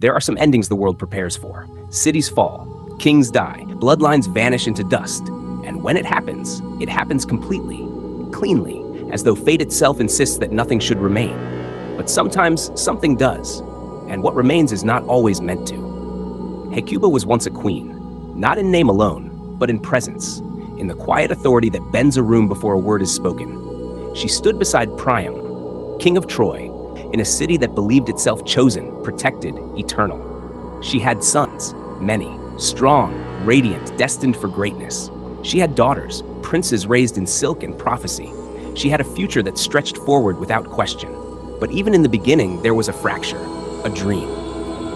There are some endings the world prepares for. Cities fall, kings die, bloodlines vanish into dust. And when it happens completely, cleanly, as though fate itself insists that nothing should remain. But sometimes something does, and what remains is not always meant to. Hecuba was once a queen, not in name alone, but in presence, in the quiet authority that bends a room before a word is spoken. She stood beside Priam, king of Troy, in a city that believed itself chosen, protected, eternal. She had sons, many, strong, radiant, destined for greatness. She had daughters, princes raised in silk and prophecy. She had a future that stretched forward without question. But even in the beginning, there was a fracture, a dream.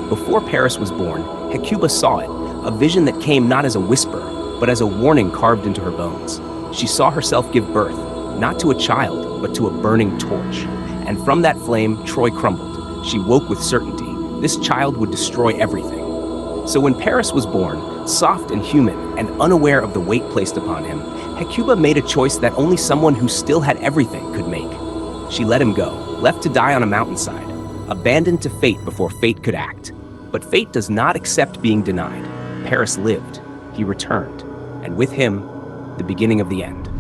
Before Paris was born, Hecuba saw it, a vision that came not as a whisper, but as a warning carved into her bones. She saw herself give birth, not to a child, but to a burning torch. And from that flame, Troy crumbled. She woke with certainty. This child would destroy everything. So when Paris was born, soft and human and unaware of the weight placed upon him, Hecuba made a choice that only someone who still had everything could make. She let him go, left to die on a mountainside, abandoned to fate before fate could act. But fate does not accept being denied. Paris lived, he returned, and with him, the beginning of the end.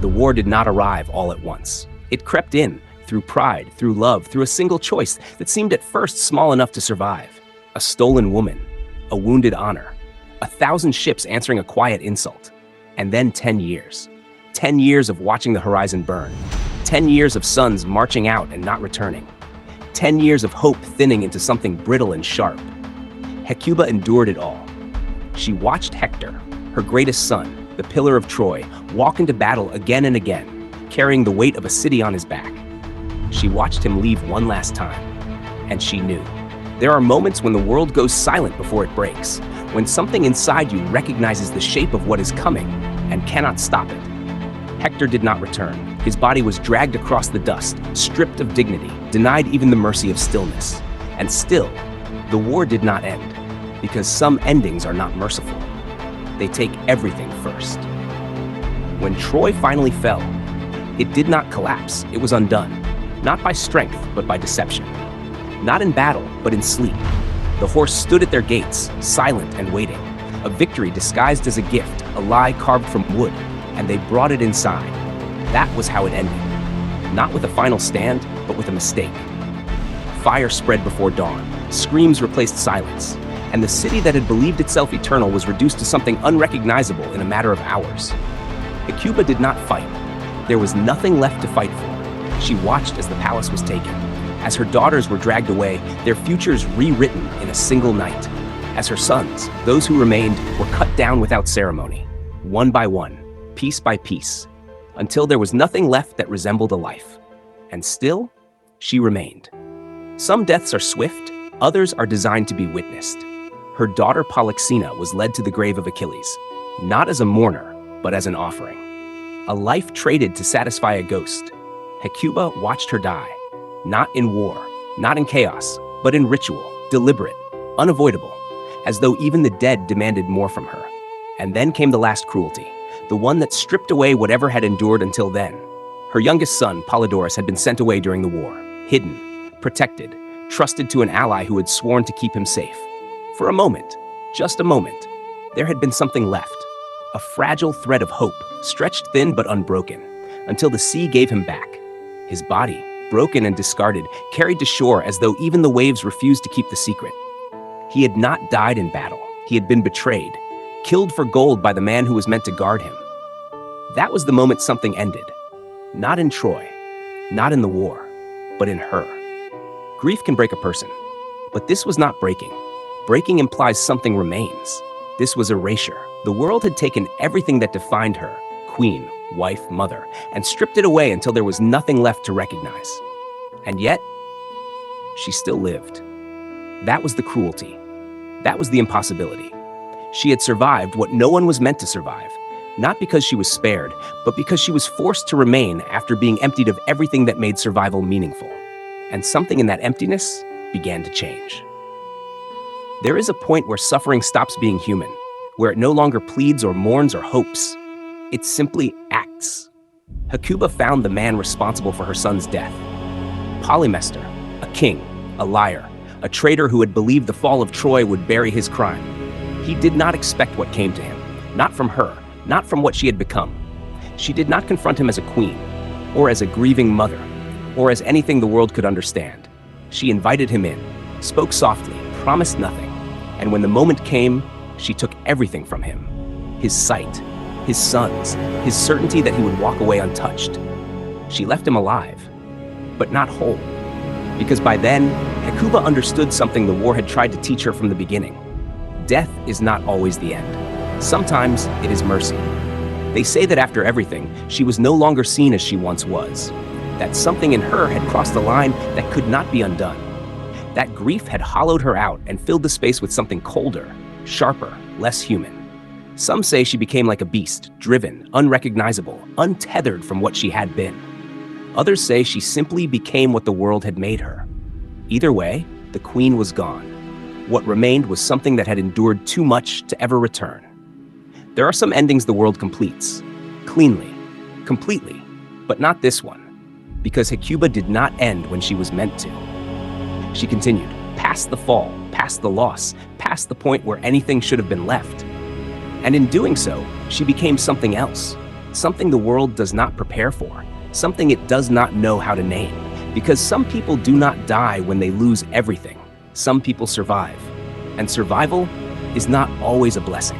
The war did not arrive all at once. It crept in, through pride, through love, through a single choice that seemed at first small enough to survive. A stolen woman, a wounded honor, 1,000 ships answering a quiet insult. And then 10 years. 10 years of watching the horizon burn. 10 years of suns marching out and not returning. 10 years of hope thinning into something brittle and sharp. Hecuba endured it all. She watched Hector, her greatest son, the pillar of Troy, walk into battle again and again, carrying the weight of a city on his back. She watched him leave one last time, and she knew. There are moments when the world goes silent before it breaks, when something inside you recognizes the shape of what is coming and cannot stop it. Hector did not return. His body was dragged across the dust, stripped of dignity, denied even the mercy of stillness. And still, the war did not end, because some endings are not merciful. They take everything first. When Troy finally fell, it did not collapse, it was undone. Not by strength, but by deception. Not in battle, but in sleep. The horse stood at their gates, silent and waiting. A victory disguised as a gift, a lie carved from wood, and they brought it inside. That was how it ended. Not with a final stand, but with a mistake. Fire spread before dawn. Screams replaced silence. And the city that had believed itself eternal was reduced to something unrecognizable in a matter of hours. Hecuba did not fight. There was nothing left to fight for. She watched as the palace was taken. As her daughters were dragged away, their futures rewritten in a single night. As her sons, those who remained, were cut down without ceremony, one by one, piece by piece, until there was nothing left that resembled a life. And still, she remained. Some deaths are swift, others are designed to be witnessed. Her daughter Polyxena was led to the grave of Achilles, not as a mourner, but as an offering. A life traded to satisfy a ghost. Hecuba watched her die, not in war, not in chaos, but in ritual, deliberate, unavoidable, as though even the dead demanded more from her. And then came the last cruelty, the one that stripped away whatever had endured until then. Her youngest son, Polydorus, had been sent away during the war, hidden, protected, trusted to an ally who had sworn to keep him safe. For a moment, just a moment, there had been something left, a fragile thread of hope, stretched thin but unbroken, until the sea gave him back. His body, broken and discarded, carried to shore as though even the waves refused to keep the secret. He had not died in battle. He had been betrayed, killed for gold by the man who was meant to guard him. That was the moment something ended. Not in Troy, not in the war, but in her. Grief can break a person, but this was not breaking. Breaking implies something remains. This was erasure. The world had taken everything that defined her, queen, wife, mother, and stripped it away until there was nothing left to recognize. And yet, she still lived. That was the cruelty. That was the impossibility. She had survived what no one was meant to survive, not because she was spared, but because she was forced to remain after being emptied of everything that made survival meaningful. And something in that emptiness began to change. There is a point where suffering stops being human, where it no longer pleads or mourns or hopes. It simply acts. Hecuba found the man responsible for her son's death. Polymestor, a king, a liar, a traitor who had believed the fall of Troy would bury his crime. He did not expect what came to him, not from her, not from what she had become. She did not confront him as a queen, or as a grieving mother, or as anything the world could understand. She invited him in, spoke softly, promised nothing, and when the moment came, she took everything from him. His sight, his sons, his certainty that he would walk away untouched. She left him alive, but not whole. Because by then, Hecuba understood something the war had tried to teach her from the beginning. Death is not always the end. Sometimes it is mercy. They say that after everything, she was no longer seen as she once was. That something in her had crossed a line that could not be undone. That grief had hollowed her out and filled the space with something colder, sharper, less human. Some say she became like a beast, driven, unrecognizable, untethered from what she had been. Others say she simply became what the world had made her. Either way, the queen was gone. What remained was something that had endured too much to ever return. There are some endings the world completes, cleanly, completely, but not this one, because Hecuba did not end when she was meant to. She continued, past the fall, past the loss, past the point where anything should have been left. And in doing so, she became something else, something the world does not prepare for, something it does not know how to name. Because some people do not die when they lose everything. Some people survive. And survival is not always a blessing.